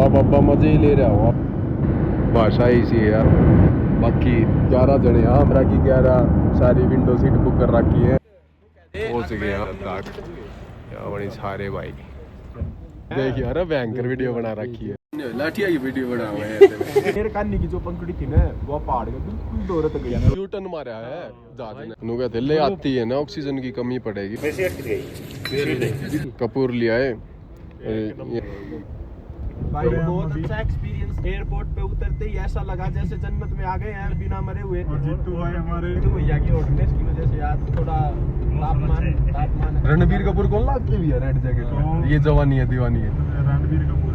बाबा मजे ही ले रहा हो आप। भाषा ऐसी है यार। बाकी 11 जने हाँ हमरा की 11 सारी विंडो सीट बुक कर रखी है। पहुंच गए हम तक बड़ी सारे भाई देखिए यार भयंकर वीडियो बना रखी है। लाठिया की वीडियो बना हुआ है मेरे कानी की जो पंखुड़ी थी ना वो पहाड़ के बिल्कुल दूर तक गया। यू टर्न मारा है जहाज ने नु कहते ले आती है ना ऑक्सीजन की कमी पड़ेगी। कपूर लिया है भाई बहुत अच्छा एक्सपीरियंस। एयरपोर्ट पे उतरते ही ऐसा लगा जैसे जन्नत में आ गए यार बिना मरे हुए। जीतू भाई हमारे तो भैया की हॉटनेस की वजह से यार थोड़ा तापमान रणबीर कपूर कौन लगती भी है रेड जैकेट। ये जवानी है दीवानी है रणबीर कपूर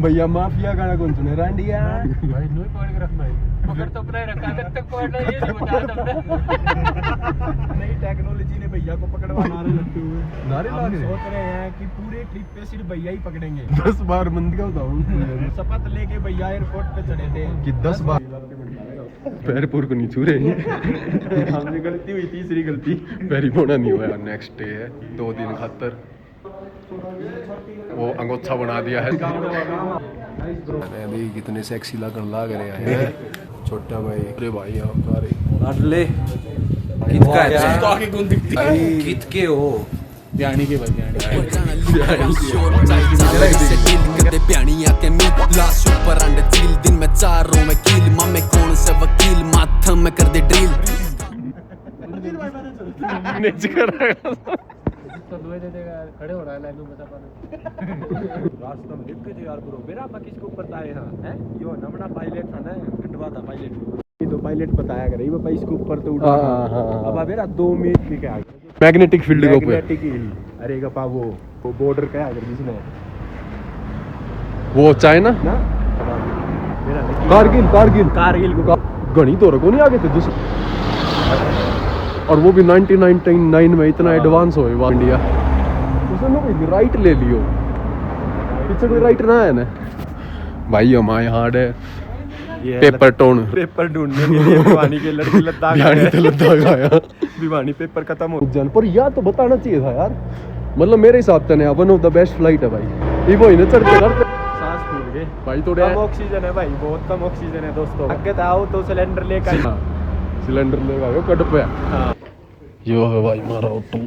भैया माफिया गाना कौन सुने रांडिया भाई नो पकड़ के रखना है पकड़ तो अपना ही रखा जब तक पकड़ना ये नहीं बता नई टेक्नोलॉजी ने भैया को पकड़वा नारे लगते हुए नारे लगा सोच रहे हैं कि पूरे ट्रिप पे सिर्फ भैया ही पकड़ेंगे। 10 बार मंद का बताऊं शपथ लेके भैया एयरपोर्ट पे चढ़े थे कि 10 बार पैरपुर को नहीं छू रहे हमसे गलती हुई तीसरी गलती पैरी पोना नहीं हुआ। नेक्स्ट डे है 2 दिन खातर वो अंगोछा बना दिया है। कितने सेक्सी लगन लग रहे हैं छोटा भाई। अरे भाई आप सारे ले कितका है आगे कौन दिखती है कितके हो प्याणी के भाई प्याणी आके मी लाश ऊपर अंडे चील दिन में चारों में कील मामे कौन से वकील माथम में कर दे ड्रिल नेच कर रहा तो दुए दे देगा खड़े हो रहा है लाइन में बता पा रास्ता में दिख गए यार ब्रो मेरा बाकी इसके ऊपर था यहां है यो नमना पायलट था ना कटवा था पायलट ये तो पायलट बताया करे ये भाई इसके ऊपर तो उड़ा। अब मेरा 2 मिनट भी क्या मैग्नेटिक फील्ड के ऊपर अरे का पा वो बॉर्डर क्या अगर जिसने वो चाइना ना कारगिल को गणी तो रखो नहीं आगे थे और वो भी 1999 में इतना एडवांस हो इंडिया उसने कोई राइट ले लियो पीछे कोई राइट ना है ना भाई हमारे यहाँ है पेपर ढूंढने के लिए भिवानी के लड़के लद्दाख आया भिवानी पेपर खत्म हो जान पर यार तो बताना चाहिए था यार। मतलब मेरे हिसाब से ना one of the best flight है भाई ये वो ही ना चढ़ते चढ़ते सांस फूल गए भाई तो कम ऑक्सीजन है भाई बहुत कम ऑक्सीजन है दोस्तों। आगे आओ तो सिलेंडर लेकर सिलेंडर लेगा यो कट पे यो है भाई मारा ऑटो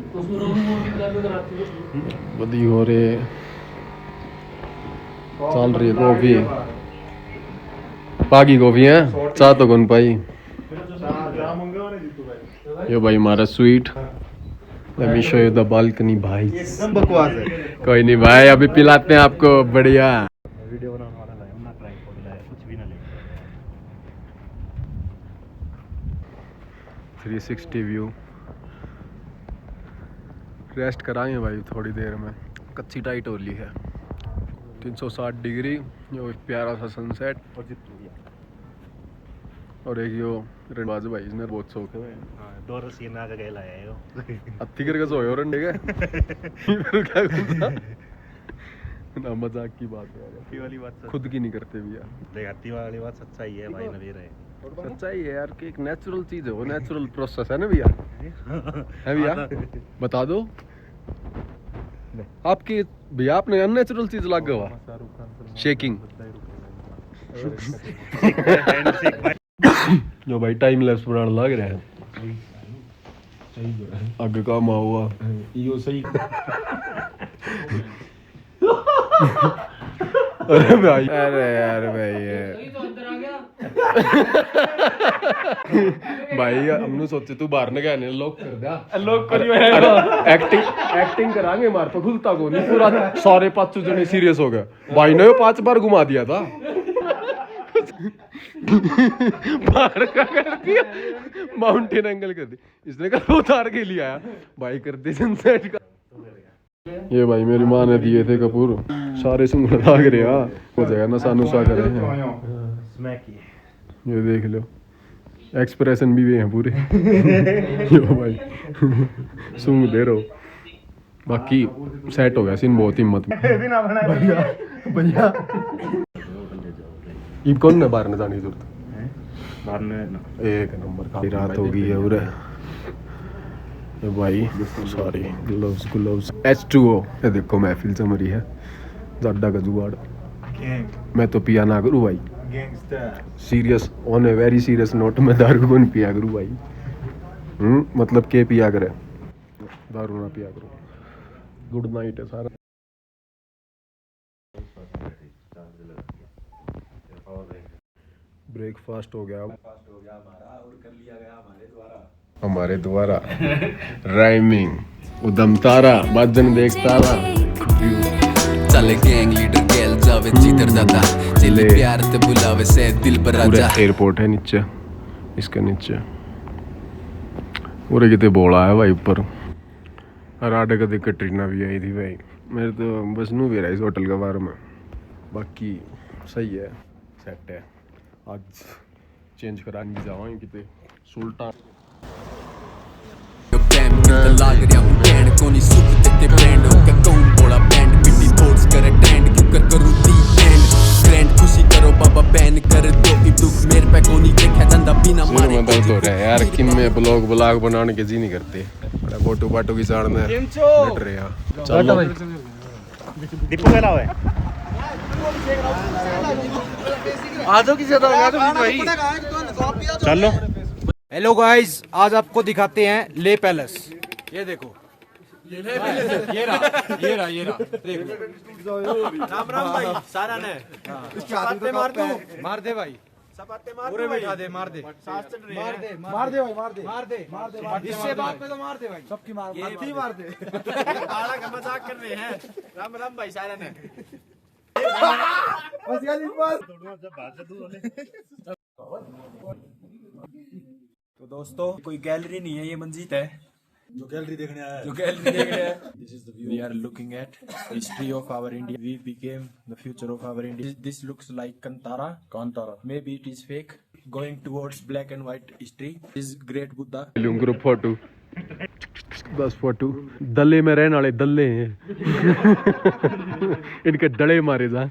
बदी हो रे चल रही है कॉफी पागी कॉफी है चाह तो कौन पाई यो भाई हमारा sweet let me show you the balcony भाई बकवास है कोई नहीं भाई अभी पिलाते हैं आपको बढ़िया वीडियो बनाने वाला है ना ट्राइपॉड लाया कुछ भी ना ले 360 व्यू रेस्ट कराएंगे भाई थोड़ी देर में। कच्ची टाइट हो ली है 360 डिग्री यो प्यारा सा सनसेट और एक यो रणबाज भाई इसने बहुत शौक है भाई दो रसीना का गैल आया यो अत्ती करके सोए और अंडे के फिर क्या करता ना मजाक की बात है हत्ती वाली बात खुद की नहीं करते भी यार देख हत्ती वाली बात सच्चाई है भाई नवीर है सच्चाई है यार कि एक नेचुरल चीज है वो नेचुरल प्रोसेस है ना भैया है भैया बता दो आपकी भैया आपने अननेचुरल चीज लग गया शेकिंग जो भाई टाइम लैप्स बनाने लग रहा है आगे काम हुआ यो सही अरे भाई अरे यार भाई भाई हमने सोचे तू बाहर न गया लॉक कर दिया लोग करियो एक्टिंग करांगे मार तो खुलता को नहीं पूरा सारे 5 जने सीरियस हो गए भाई ने 5 बार घुमा दिया था बाहर का कर दिया माउंटेन एंगल कर दी इसने कहा उतार के लिया भाई कर दी सनसेट का। ये भाई मेरी माँ ने दिए थे कपूर सारे सुंगड़ लाग रहे हो जाएगा ना सानू सा करे ये देख लो एक्सप्रेशन भी हैं पूरे यो भाई सुंग दे रहो बाकी सेट हो गया सीन बहुत हिम्मत भैया भैया ये कौन ने बाहर न जाने की जरूरत एक नंबर का रात हो गई है उरे ये भाई सॉरी ग्लव्स H2O ये देखो महफिल चल रही है ज्यादा का जुगाड़ मैं तो पिया ना करूँ भाई serious on a very serious note में दारू को नहीं पिया करूँ भाई मतलब के पिया करे दारू ना पिया करो गुड नाइट है सारा ब्रेकफास्ट हो गया हमारे द्वारा राइमिंग उदम तारा बाजन देख तारा चले गैंग लीडर गेल जावे जिधर दादा चले प्यार ते बुलावे से दिल पर राजा एयरपोर्ट है नीचे इसके नीचे पूरे कितने बोला है भाई ऊपर और आडे कदे कटरीना भी आई थी भाई मेरे तो बस नू भी रहा इस होटल के बारे में बाकी सही है सेट है आज चेंज कराने भी जावांगे कितने सुल्तान कैम कितना लाग रहा हूँ बैंड को नहीं सुख देते बैंड होके कौन बोला बैंड मिट्टी फोर्स करे ट्रेंड क्यों कर करूँ दी एंड ग्रैंड खुशी करो बाबा बैन कर दो कि दुख मेरे पे को नहीं देखा जाता बिना मारे दर्द हो रहा है यार किन में ब्लॉग बनाने के जी नहीं करते बड़ा फोटो फाटो की साड़ने लट रहे हैं चलो दीपू कहला हुआ है आजो की ज्यादा लगा दो भाई चलो हेलो गाइस आज आपको दिखाते हैं ले पैलेस ये देखो ये रहा देखो राम राम भाई सारा ने सपाते मार दो मार दे भाई सपाते मार पूरे दो बैठा दे मार दे मार दे भाई इससे बात पे तो मार दे भाई सबकी मार दे आड़ा का मजाक कर रहे हैं राम राम भाई सारा ने तो दोस्तों कोई गैलरी नहीं है ये मंजीत है जो गैलरी देखने आया है this is the view we are looking at history of our India we became the future of our India this looks like Kantara maybe it is fake going towards black and white history is great Buddha group photo बस photo दल्ले में रहने वाले दल्ले हैं इनके डले मारे जा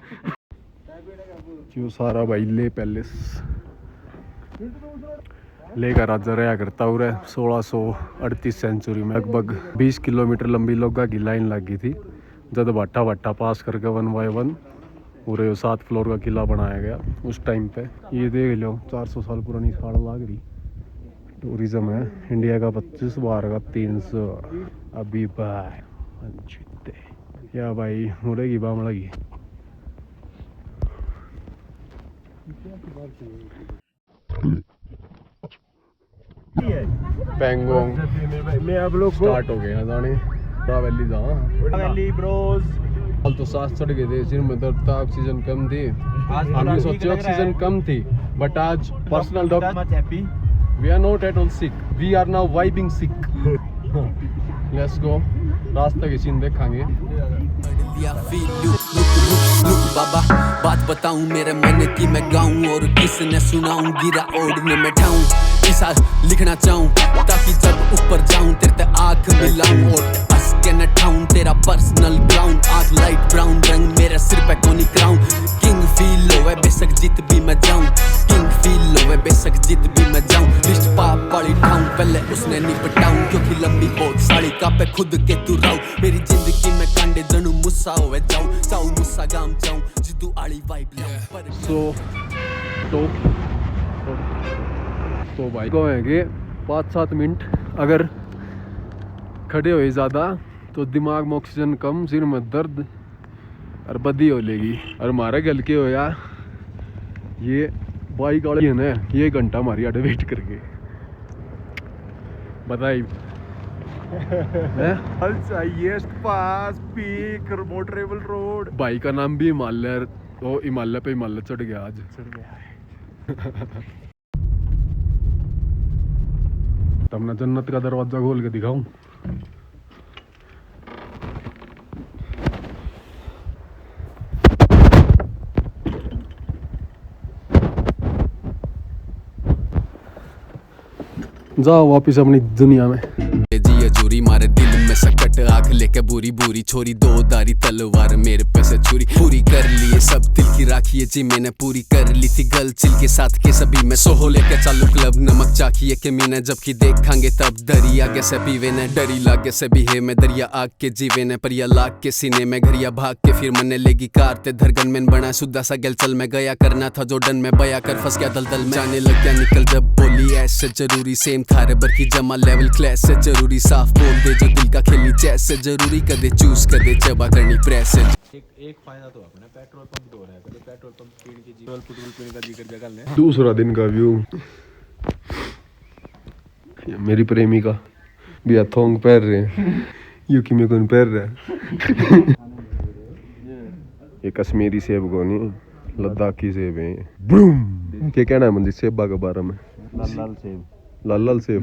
क्यों सारा भाई ले पैलेस लेगा राजा रहा करता हुआ 1638 सेंचुरी में लगभग 20 किलोमीटर लंबी लोगा की लाइन लगी थी जब भाटा पास करके 1 बाय 1 पूरे 7 फ्लोर का किला बनाया गया उस टाइम पे ये देख लो 400 साल पुरानी साड़ लग रही टूरिज्म है इंडिया का 25 बार का 300 अभी भाई या भाई मुड़ेगी बाम लगी पैंगोंग मैं आप लोग स्टार्ट हो गया जाने वैली जा वैली ब्रोस कल तो सांस चढ़ गए थे सिर में दर्द था ऑक्सीजन कम थी हमने सोचे ऑक्सीजन कम थी बट आज personal doctor we are not at all sick we are now vibing sick let's go रास्ते की सीन देखेंगे लुक बाबा बात बताऊं मेरे मन की मैं गाऊं और किसने सुनाऊं गिरा ओढ़ने में ठाऊं ऐसा लिखना चाहूं ताकि जब ऊपर जाऊं तेरे ते आंख मिलाऊं और हंस के न ठाऊं तेरा पर्सनल ग्राउंड आंख लाइट ब्राउन रंग मेरे सिर पे कोनी क्राउन किंग फील होवे बेशक जीत भी मैं जाऊं किंग फील होवे बेशक जीत भी मैं जाऊं लिस्ट पाप वाली ठाऊं पहले उसने निपटाऊं क्योंकि लंबी बहुत साड़ी का पे खुद के तू राऊ मेरी जिंदगी में कांडे जनू मुस्सा होवे जाऊं चाऊ मुस्सा गाम जाऊं जिदू आली वाइब लाऊं पर सो तो भाई को है कि 5-7 मिनट अगर खड़े हुए ज़्यादा तो दिमाग में ऑक्सीजन कम सिर में दर्द और बदी हो लेगी और हमारा गल के होया ये बाइक वाले है ना ये घंटा हमारी आडे वेट करके बताई पास पीक मोटरेबल रोड भाई का नाम भी हिमालय वो हिमालय पे हिमालय चढ़ गया आज तब ना जन्नत का दरवाजा खोल के दिखाऊं जाओ वापिस अपनी दुनिया में जी चूरी मारे दिल में सकट आग लेके बुरी बुरी छोरी, दो दारी तलवार मेरे पे से छुरी। पूरी कर लिए सब दिल की राखी है जी मैंने, पूरी कर ली थी गल चिल के साथ के सभी में। सोहो लेके चालू क्लब नमक चाखिए के मीने, जबकि देखांगे तब दरिया कैसे पीवे ने। डरी लागे से भी है मैं दरिया आग के जीवे ने, पर या लाग के सीने में घरिया भाग के फिर मने लेगी कार ते धरगन में बना सुद्धा सा गल चल में गया करना था जो डन में बया कर फंस गया दलदल में। जाने लग गया निकल जब बोली ऐसे जरूरी, सेम थारे बर की जमा लेवल क्लास से जरूरी। साफ बोल दे जो दिल का खेली चैस से जरूरी, कदे चूज कदे जबा करनी प्रेस से। एक फायदा तो अपना पेट्रोल पंप दो रहा है, कभी पेट्रोल पंप पीने की जीवन पेट्रोल पीने का जिक्र जगह ले। दूसरा दिन का व्यू, मेरी प्रेमिका भी थोंग पैर रहे हैं, यूकी में कौन पैर रहा है। ये कश्मीरी सेब को नहीं, लद्दाखी सेब है। बूम क्या कहना है मंदिर सेबा के बारे में? लाल लाल सेब, लाल लाल सेब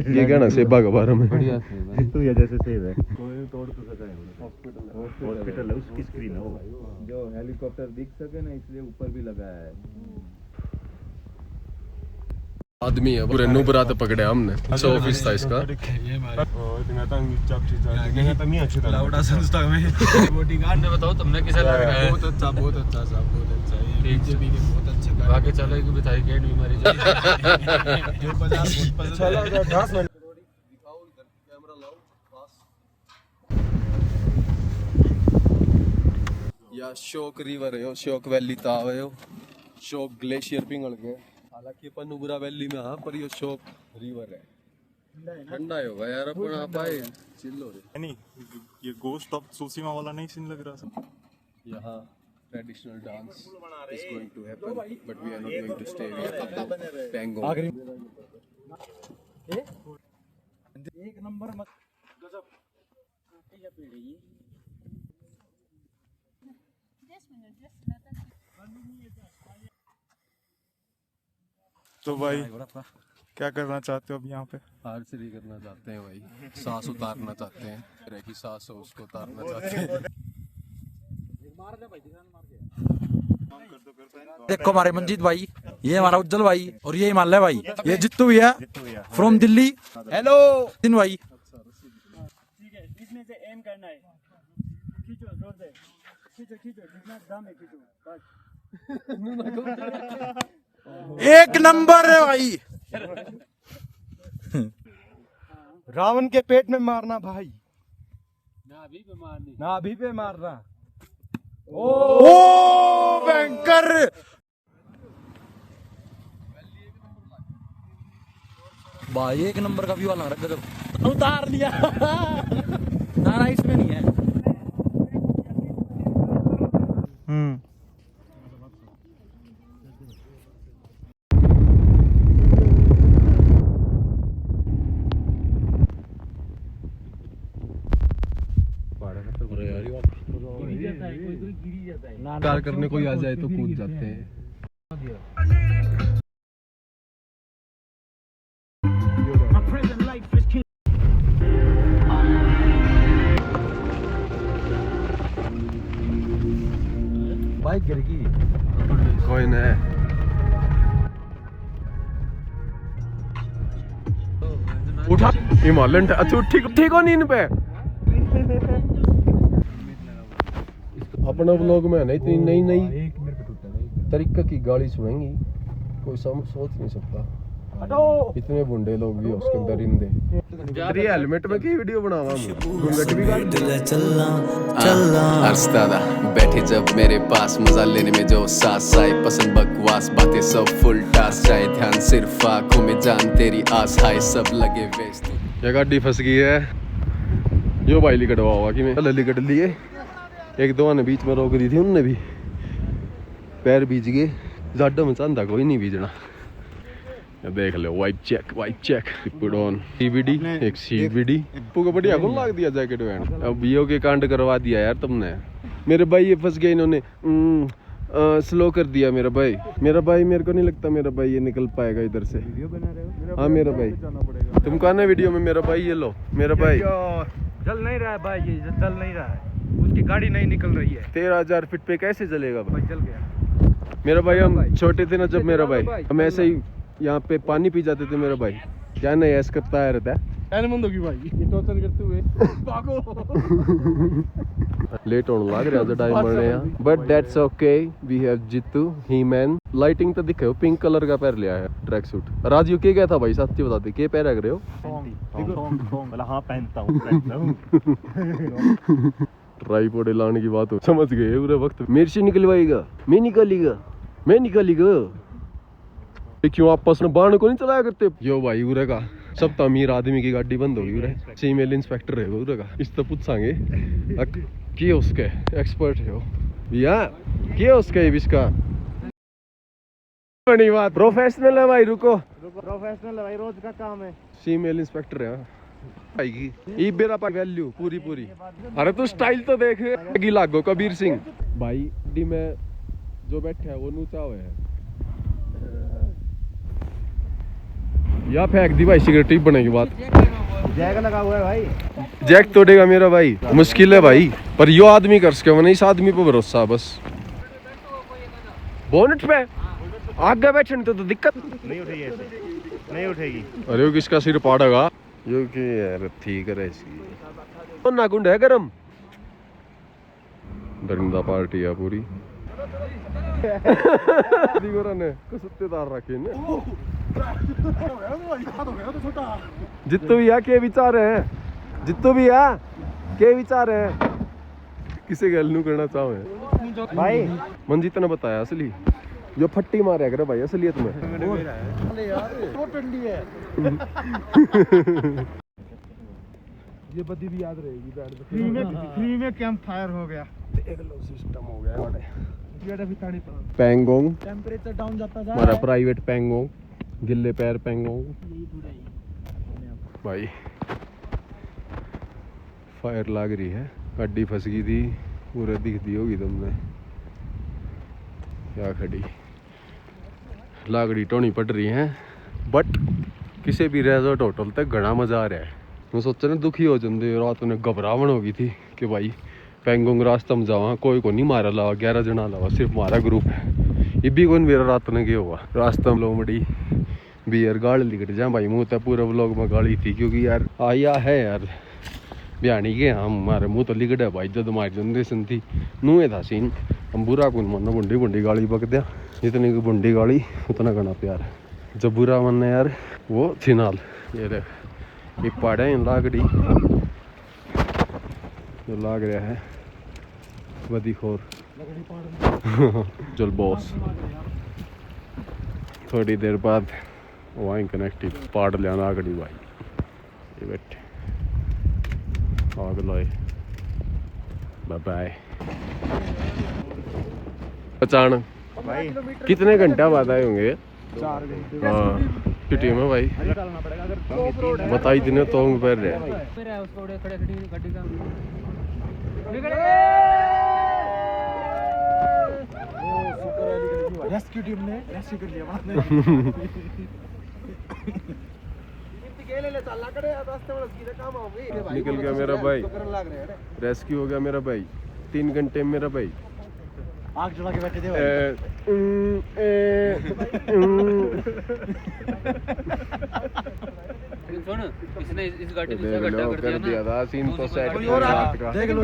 ये कहना सेबा के बारे में? बढ़िया सेब है, तो ये जैसे सेब है। कोई तोड़ तो सका है, हॉस्पिटल है उसकी स्क्रीन है जो हेलीकॉप्टर दिख सके ना, इसलिए ऊपर भी लगाया है। आदमी है पूरे नुबरा तो पकड़े हमने। अच्छा ऑफिस था इसका। लाउडा संस्था में बॉडीगार्ड ने बताओ तुमने कैसा लग रहा है? बहुत अच्छा बहुत अच्छा साहब, बहुत अच्छा। ये बीजेपी के बहुत अच्छे कार्य आगे चले कि बेचारी गेट भी मारी जाए। जो बाजार चला गया 10 मिनट दिखाओ इधर कैमरा लाओ पास। या शोक रिवर है, शोक वैली ता आवे हो, शोक ग्लेशियर पिघल गए। हालांकि अपन नुब्रा वैली में हाँ, पर ये शोक रिवर है। ठंडा होगा यार, अपन आप आए चिल हो रहे। नहीं ये गोस्ट ऑफ सुशीमा वाला नहीं सीन लग रहा सब। यहाँ traditional dance is going to happen, but we are not going to stay here. Pangong एक नंबर मत गजब ये पीढ़ी। तो भाई क्या करना चाहते हो अब यहाँ पे? आर्चरी करना चाहते हैं भाई, सांस उतारना चाहते हैं, तरह की सांस हो उसको उतारना चाहते हैं। देखो हमारे मंजीत भाई, ये हमारा उज्जवल भाई और ये हिमालय भाई, ये जित्तू भैया फ्रॉम दिल्ली। हेलो दिन भाई। ठीक है, इसमें से एम करना है, खींचो जोर से, खींचो खींचो जितना दम है खींचो बस। एक नंबर है भाई। रावण के पेट में मारना भाई, नाभि पे मारनी, नाभि पे मारना। ओ भयंकर। भाई एक नंबर का व्यू लग रहा है, गजब। उतार लिया। ना इसमें नहीं है। कार करने कोई आ जाए तो कूद जाते हैं। बाइक गिर गई, कोई नहीं उठा हिमालयन। अच्छा ठीक ठीक हो नींद पे। अपना ब्लॉग में है ना इतनी नई नई तरीके की गाड़ी सुनेंगी, कोई सोच नहीं सकता। इतने बुंडे लोग भी उसके अंदर इंदे। तेरी हेलमेट में की वीडियो बनावा घूंघट भी दादा बैठे जब मेरे पास, मजा लेने में जो सास आए, पसंद बकवास बातें सब फुल टास जाए, ध्यान सिर्फ आंखों में जान तेरी आस हाय, सब लगे वेस्ट। ये गाड़ी फंस गई है, जो भाई लिकटवा हुआ कि मैं लिकट लिए। एक दो ने बीच में रोक दी थी, उनने भी पैर बीज गए। जाडो में चांदा कोई नहीं बीजना। देख लो white check put on CVD, एक सीवीडी पूरा बढ़िया कौन लाग दिया जैकेट वैन। अब यो के कांड करवा दिया यार तुमने। मेरे भाई ये फंस गए, इन्होंने स्लो कर दिया। मेरा भाई मेरे को नहीं लगता मेरा भाई ये निकल पाएगा इधर से। हाँ मेरा भाई, तुम कहा ना वीडियो में मेरा भाई, ये लो मेरा भाई। जल नहीं रहा है भाई, ये जल नहीं रहा है, उसकी गाड़ी नहीं निकल रही है। 13,000 फीट पे कैसे चलेगा भाई? जल गया मेरा भाई। हम छोटे थे ना जब, मेरा भाई हम ऐसे ही यहाँ पे पानी पी जाते थे मेरा भाई। क्या नहीं ऐस करता है रहता है बंद होगी भाई ये टॉर्चर करते हुए भागो लेट होने लग रहा है टाइम मरने यहाँ but that's okay we have जितू ही मैन लाइटिंग तो दिखे हो पिंक कलर का पैर लिया है ट्रैक सूट राजू के क्या था भाई सच्ची बता दे के पैर रख रहे हो हाँ पहनता हूँ ट्राइपॉड लाने की बात हो समझ गए पूरे वक्त मेरे से निकलवाएगा मैं निकालीगा क्यों आपस में बाण को नहीं चलाया करते यो भाई उरे का सब तो अमीर आदमी की गाड़ी बंद होगी उरे फीमेल इंस्पेक्टर है उरे का इस तो पूछांगे के उसके एक्सपर्ट है वो या के उसके इसका बड़ी बात प्रोफेशनल है भाई रुको प्रोफेशनल है भाई रोज का काम है फीमेल इंस्पेक्टर है आएगी ये बेरा पा वैल्यू पूरी अरे तू स्टाइल तो देख लागो कबीर सिंह भाई डी में जो बैठे है वो नूचा हुए है या फेंक दी भाई सिगरेट टिप बनेगी बात जैक लगा हुआ है भाई जैक तोड़ेगा मेरा भाई मुश्किल है भाई पर यो आदमी कर सके मैंने इस आदमी पे भरोसा बस बोनट पे आगे बैठने तो दिक्कत नहीं उठेगी ऐसे नहीं उठेगी अरे किसका सिर पाड़ेगा यो कि यार ठीक है इसकी ना गुंड है गरम दरिंदा पार्टी है पूरी ने कुत्तेदार रखे ने जितो भी के विचार है जितो भी के विचार है किसे गल नू करना चाहो भाई मंजीत ने बताया असली जो फट्टी मारे अगर भाई असलियत में ये बदी भी याद रहेगी फ्री में कैंप फायर हो गया देख लो सिस्टम हो गया हमारे भी ताड़ी पेंगोंग टेंपरेचर डाउन जाता जा हमारा प्राइवेट पेंगोंग गिल्ले पैर पेंगोंग भाई फायर लग रही है गाड़ी फंस गई थी पूरा दिखती होगी तुमने क्या खड़ी लागड़ी टोनी पड़ रही है बट किसी भी रिजॉर्ट होटल तक घना मजा आ रहा है मैं सोचा ना दुखी हो जाते रात में घबराहट हो गई थी कि भाई पेंगोंग रास्ता में जावा कोई को नहीं मारा लावा 11 जना लावा सिर्फ हमारा ग्रुप है ये भी कौन मेरा रात में गया हुआ रास्ता में लो मड़ी बियर गाड़ी लिखट जा भाई मुँह तो पूरे व्लॉग में गाड़ी थी क्योंकि यार आया है यार बयानी के हम हमारे मुँह तो लिखट है भाई जब हमारी जनरेशन थी नूहे था सीन हम बुरा कौन मानना बुंडी बुंडी गाड़ी पक दिया जितनी की बुंडी गाड़ी उतना घना प्यार जब बुरा मानना यार वो छिनाल ये देख ये पहाड़े लागड़ी जो लाग रहा है वदीखोर जल बॉस थोड़ी देर बाद वहीं कनेक्टिव पहाड़ लिया आगड़ी भाई ये बैठे आग लोए बाय बाय अचानक भाई कितने घंटा बाद आए होंगे 4 घंटे हाँ किटी में भाई चलना पड़ेगा अगर बताई दिन तो पैर रहे रेस्क्यू टीम ने रेस्क्यू कर लिया निकल गया मेरा भाई रेस्क्यू हो गया मेरा भाई 3 घंटे में मेरा भाई आग जला के बैठे थे सुन इसने इस गाड़ी देख लो कर दिया था सीन तो सेट देख लो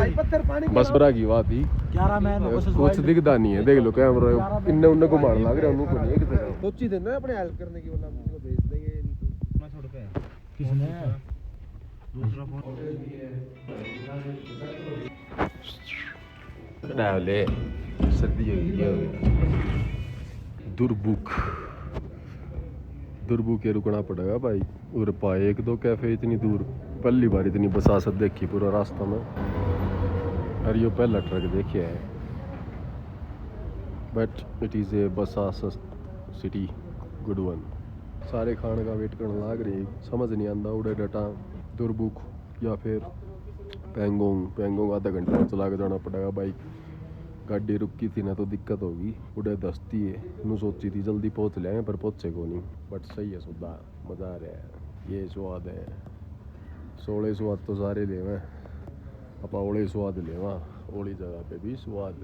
बस बरा की बात ही 11 मैन कुछ दिखता नहीं है देख लो कैमरा इन्ने उन्ने को मार लग रहा है उनको नहीं किसी सोची देना अपने हेल्प करने की बोला किसी को भेज देंगे मैं छोड़ पे किसने दूसरा फोन डाले सर्दी हो गई दुर्बुक के रुकना पड़ेगा भाई और पाए 1-2 कैफे इतनी दूर पहली बार इतनी बसासत देखी पूरा रास्ता में और ये पहला ट्रक देखिए है बट इट इज़ ए बसासत सिटी गुड वन सारे खाने का वेट करने लग रही समझ नहीं आता उड़े डाटा दुर्बुक या फिर पेंगोंग आधा घंटा चला के जाना पड़ेगा बाइक गाड़ी रुकी थी ना तो दिक्कत होगी उड़े दस्ती है नू सोची थी जल्दी पहुंच लेंगे पर पहुंचे को नहीं बट सही है सुधा मज़ा आ रहा है ये स्वाद है 16 स्वाद तो सारे लेवे आप ओले स्वाद लेवा ओली जगह पे भी स्वाद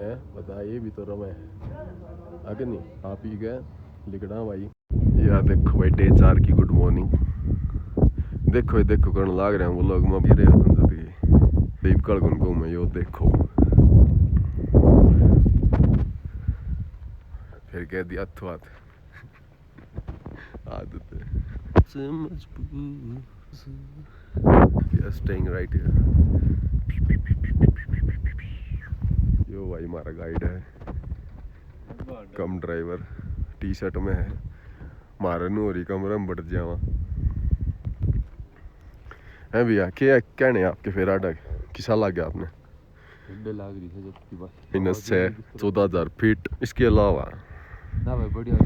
है बता ये भी तो रमे आगे नहीं आप ही गए लिखना भाई यार देखो भाई डे 4 की गुड मॉर्निंग देखो देखो करने लाग रहे हैं वो लोग, मैं भी रहे हो जिंदगी दीप कल को मैं यो देखो फिर कह दिया अथवात आदत है We are staying right here. यो भाई हमारा गाइड है, कम ड्राइवर, टी शर्ट में है, मारे नूरी कमरे में बढ़ जावा है भैया। क्या कहने आपके फिर अटक किसा लग गया आपने? लाग रही है जबकि बस माइनस है 14,000 फीट। इसके अलावा ना भाई बढ़िया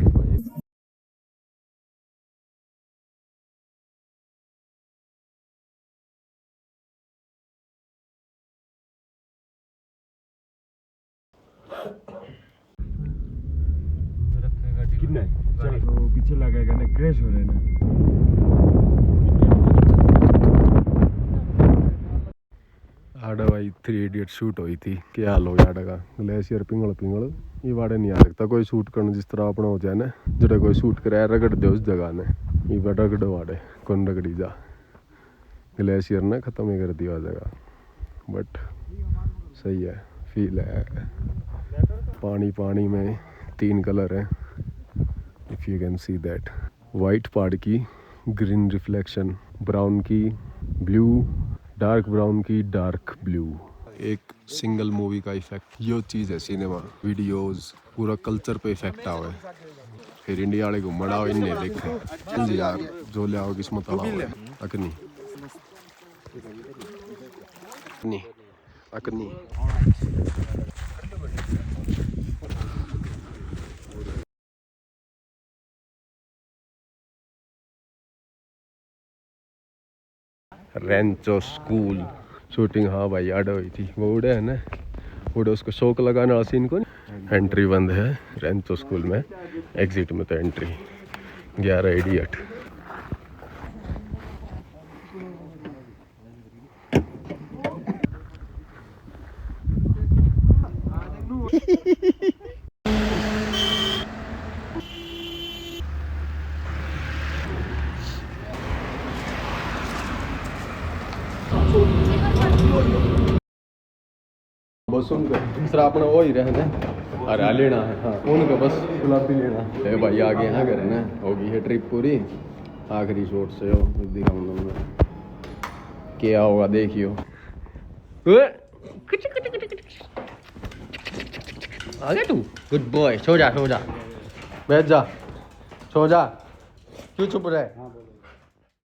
कितने चल तो पीछे लगेगा ना, क्रैश हो रहे ना। आड़ा भाई 3 इडियट शूट हुई थी, क्या हाल हो आड़ा का ग्लेशियर पिंगल पिंगल ये वाड़े नहीं आ सकता कोई शूट करना जिस तरह अपना हो जाए ना, जरा कोई शूट कराया रगड़ दे उस जगह ने ये बड़ा रगड़ वाड़े कौन रगड़ी जा ग्लेशियर ने ख़त्म ही कर दिया जगह। बट सही है, फील है, पानी पानी में 3 कलर हैं if you can see that, white पहाड़ की ग्रीन रिफ्लेक्शन, ब्राउन की ब्लू, डार्क ब्राउन की डार्क ब्लू, एक सिंगल मूवी का इफेक्ट। यो चीज़ है सिनेमा, वीडियोस, पूरा कल्चर पे इफेक्ट आवे। फिर इंडिया वाले घूमड़ आओ इन्हें देखे यार जो ले आओ किस्मत वाला अकनी अकनी अकनी। रेंचो स्कूल शूटिंग हाँ भाई आड़ हुई थी, वो उड़े है ना, उड़े उसको शौक लगाने वाला सीन को। एंट्री बंद है रेंचो स्कूल में, एग्जिट में तो एंट्री। 11 इडियट बस उनका दूसरा अपना वो ही रहना हरा लेना है, हाँ उनका बस गुलाबी लेना है भाई। आगे यहाँ करे ना होगी है ट्रिप पूरी, आखिरी शॉट से हो दिखाऊंगा क्या होगा देखियो। आ गया तू, गुड बॉय, सो जा बैठ जा, सो जा, क्यों चुप रहे।